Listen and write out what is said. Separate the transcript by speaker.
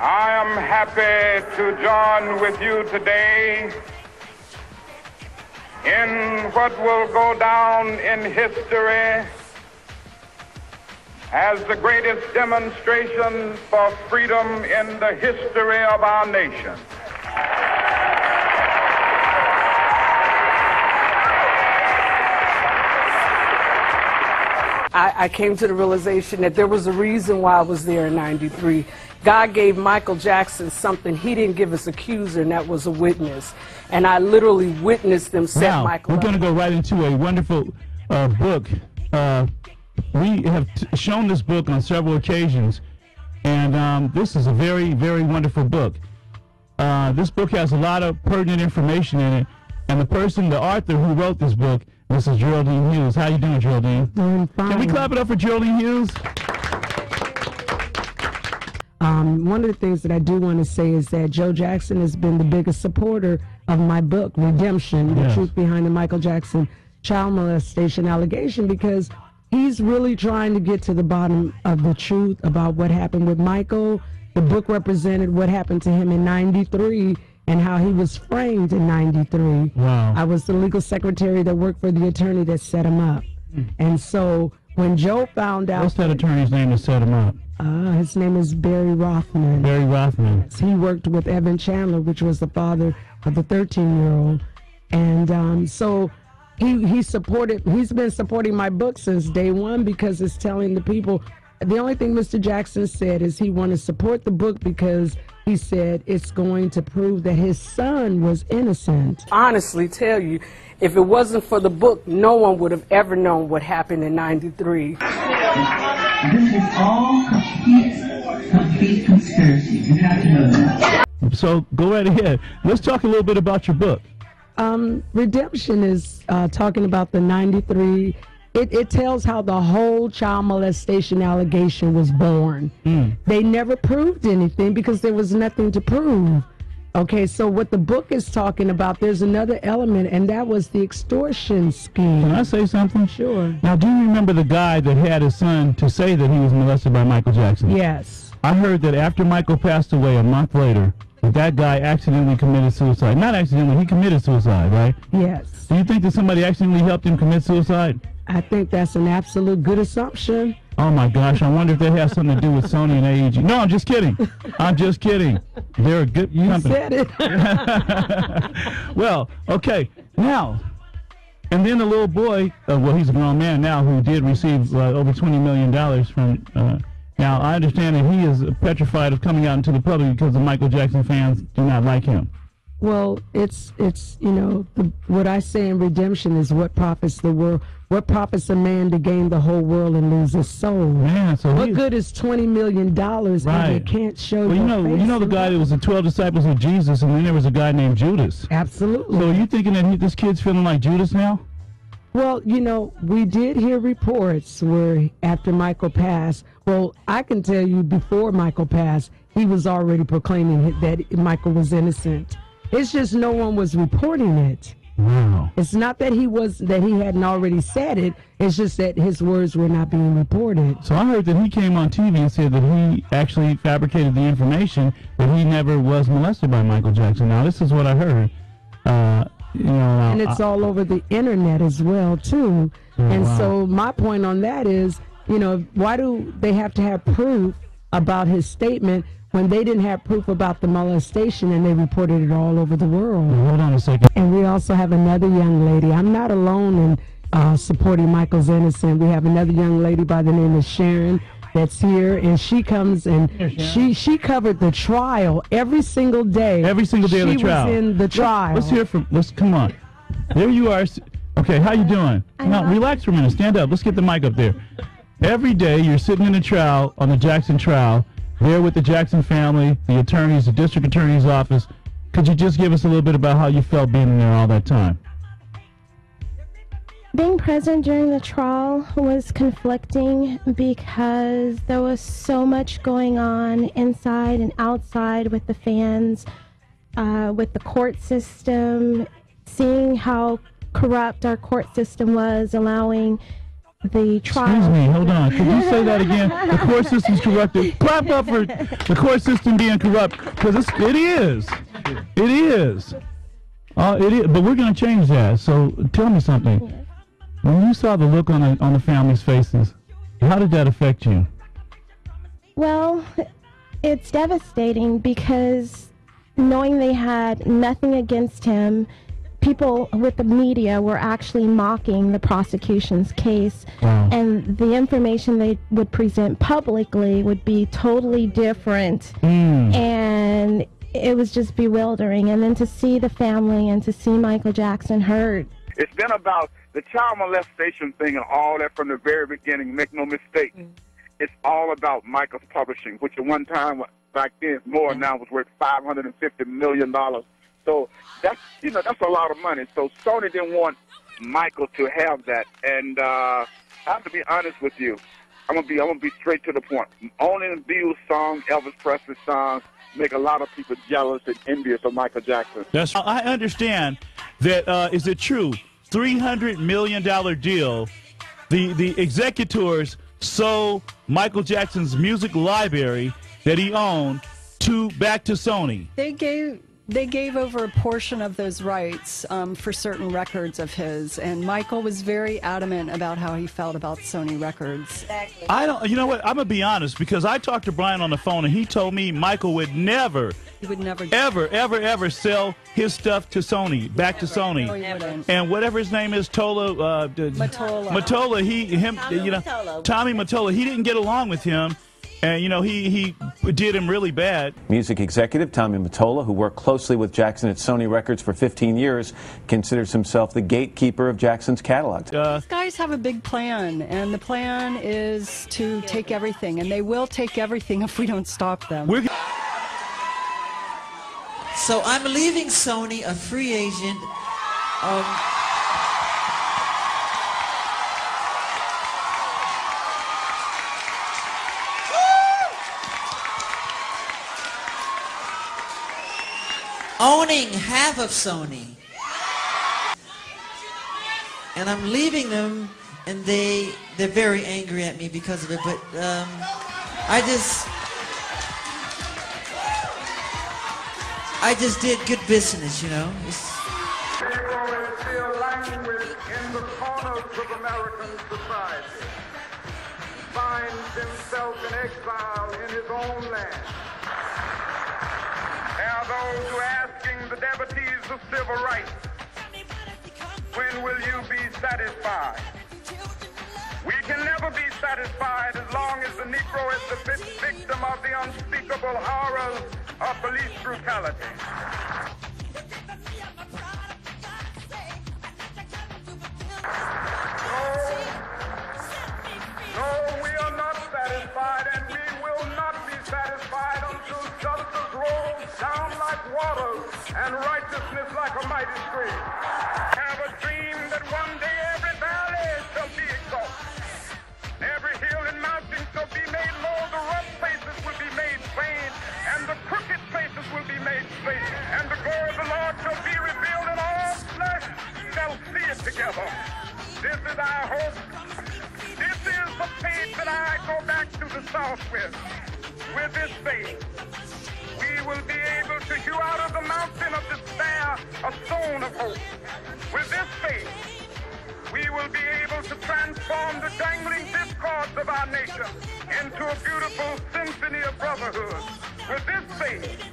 Speaker 1: I am happy to join with you today in what will go down in history as the greatest demonstration for freedom in the history of our nation.
Speaker 2: I came to the realization that there was a reason why I was there in '93. God gave Michael Jackson something he didn't give his accuser, and that was a witness. And I literally witnessed them set Michael up.
Speaker 3: We're going to go right into a wonderful book. We have shown this book on several occasions, and this is a very, very wonderful book. This book has a lot of pertinent information in it, and the author who wrote this book, Mrs. Geraldine Hughes. How you doing, Geraldine?
Speaker 4: Doing fine.
Speaker 3: Can we clap it up for Geraldine Hughes?
Speaker 4: One of the things that I do want to say is that Joe Jackson has been the biggest supporter of my book, Redemption, The Truth Behind the Michael Jackson Child Molestation Allegation, because he's really trying to get to the bottom of the truth about what happened with Michael. The book represented what happened to him in '93 and how he was framed in '93.
Speaker 3: Wow.
Speaker 4: I was the legal secretary that worked for the attorney that set him up. And so when Joe found out...
Speaker 3: What's that attorney's name that set him up?
Speaker 4: His name is Barry Rothman.
Speaker 3: Barry Rothman.
Speaker 4: He worked with Evan Chandler, which was the father of the 13-year-old. And so he's been supporting my book since day one, because it's telling the people. The only thing Mr. Jackson said is he wanted to support the book because he said it's going to prove that his son was innocent.
Speaker 2: Honestly tell you, if it wasn't for the book, no one would have ever known what happened in '93.
Speaker 5: This is all complete conspiracy. You have to know that.
Speaker 3: So go right ahead. Let's talk a little bit about your book.
Speaker 4: Redemption is talking about the '93. It tells how the whole child molestation allegation was born. They never proved anything because there was nothing to prove. Okay, so what the book is talking about, there's another element, and that was the extortion scheme.
Speaker 3: Can I say something?
Speaker 4: Sure.
Speaker 3: Now, do you remember the guy that had his son to say that he was molested by Michael Jackson?
Speaker 4: Yes.
Speaker 3: I heard that after Michael passed away a month later, that guy accidentally committed suicide. Not accidentally, he committed suicide, right?
Speaker 4: Yes.
Speaker 3: Do you think that somebody accidentally helped him commit suicide?
Speaker 4: I think that's an absolute good assumption.
Speaker 3: Oh my gosh, I wonder if that has something to do with Sony and AEG. No, I'm just kidding. I'm just kidding. They're a good company.
Speaker 4: You said
Speaker 3: it. Well, okay. Now, and then the little boy, well, he's a grown man now, who did receive over $20 million from, now I understand that he is petrified of coming out into the public because the Michael Jackson fans do not like him.
Speaker 4: Well, it's you know, what I say in Redemption is what profits the world. What profits a man to gain the whole world and lose his soul?
Speaker 3: Man, so
Speaker 4: what good is $20 million and you can't show
Speaker 3: well, you know the guy that was the 12 disciples of Jesus, and then there was a guy named Judas.
Speaker 4: Absolutely.
Speaker 3: So are you thinking that this kid's feeling like Judas now?
Speaker 4: Well, you know, we did hear reports where after Michael passed, well, I can tell you before Michael passed, he was already proclaiming that Michael was innocent. It's just no one was reporting it.
Speaker 3: Wow.
Speaker 4: It's not that he hadn't already said it. It's just that his words were not being reported.
Speaker 3: So I heard that he came on TV and said that he actually fabricated the information that he never was molested by Michael Jackson. Now, this is what I heard. You know,
Speaker 4: and it's all over the internet as well, too. And so my point on that is, you know, why do they have to have proof about his statement when they didn't have proof about the molestation and they reported it all over the world?
Speaker 3: Well, hold on a second.
Speaker 4: And we also have another young lady. I'm not alone in supporting Michael's innocence. We have another young lady by the name of Sharon that's here, and she comes and she covered the trial every single day.
Speaker 3: Every single day of the trial.
Speaker 4: She was in the trial.
Speaker 3: Let's hear from, come on. There you are. Okay, how you doing? Now, relax for a minute. Stand up. Let's get the mic up there. Every day you're sitting in a trial, on the Jackson trial, there with the Jackson family, the attorneys, the district attorney's office. Could you just give us a little bit about how you felt being in there all that time?
Speaker 6: Being present during the trial was conflicting because there was so much going on inside and outside with the fans, with the court system, seeing how corrupt our court system was, allowing the trial.
Speaker 3: Excuse me, hold on. Could you say that again? The court system's corrupted. Clap up for the court system being corrupt, because it is. It is. It is. But we're going to change that. So tell me something.
Speaker 6: Yes.
Speaker 3: When you saw the look on the family's faces, how did that affect you?
Speaker 6: Well, it's devastating because knowing they had nothing against him, people with the media were actually mocking the prosecution's case.
Speaker 3: Wow.
Speaker 6: And the information they would present publicly would be totally different. And it was just bewildering. And then to see the family and to see Michael Jackson hurt.
Speaker 1: It's been about the child molestation thing and all that from the very beginning. Make no mistake. It's all about Michael's publishing, which at one time, back then, more now was worth $550 million. So that's a lot of money. So Sony didn't want Michael to have that. And I have to be honest with you. I'm gonna be straight to the point. Only the Beatles song, Elvis Presley songs, make a lot of people jealous and envious of Michael Jackson.
Speaker 3: I understand that. Is it true? $300 million deal. The executors sold Michael Jackson's music library that he owned back to Sony.
Speaker 7: They gave over a portion of those rights for certain records of his, and Michael was very adamant about how he felt about Sony Records.
Speaker 6: Exactly.
Speaker 3: You know what? I'm gonna be honest, because I talked to Brian on the phone, and he told me Michael would never, ever sell his stuff to Sony, back to Sony.
Speaker 7: No, he wouldn't.
Speaker 3: And whatever his name is, Mottola, Tommy Mottola, he didn't get along with him. And, he did him really bad.
Speaker 8: Music executive Tommy Mottola, who worked closely with Jackson at Sony Records for 15 years, considers himself the gatekeeper of Jackson's catalog.
Speaker 7: These guys have a big plan, and the plan is to take everything, and they will take everything if we don't stop them.
Speaker 9: So I'm leaving Sony a free agent. Owning half of Sony, and I'm leaving them, and they're very angry at me because of it. But I just did good business,
Speaker 1: Negro is still languid in the corners of American society, finds himself in exile in his own land. There are those who are asking the devotees of civil rights, when will you be satisfied? We can never be satisfied as long as the Negro is the victim of the unspeakable horrors of police brutality. No, we are not satisfied, and we will not be satisfied until justice rolls down like waters and righteousness like a mighty stream. Have a dream that one day every valley shall be exalted, every hill and mountain shall be made low, the rough places will be made plain, and the crooked places will be made straight, and the glory of the Lord shall be revealed, and all flesh shall see it together. This is our hope. This is the faith that I go back to the South with. With this faith, we will be able to hew out of the mountain of despair a stone of hope. With this faith, we will be able to transform the dangling discords of our nation into a beautiful symphony of brotherhood. With this faith,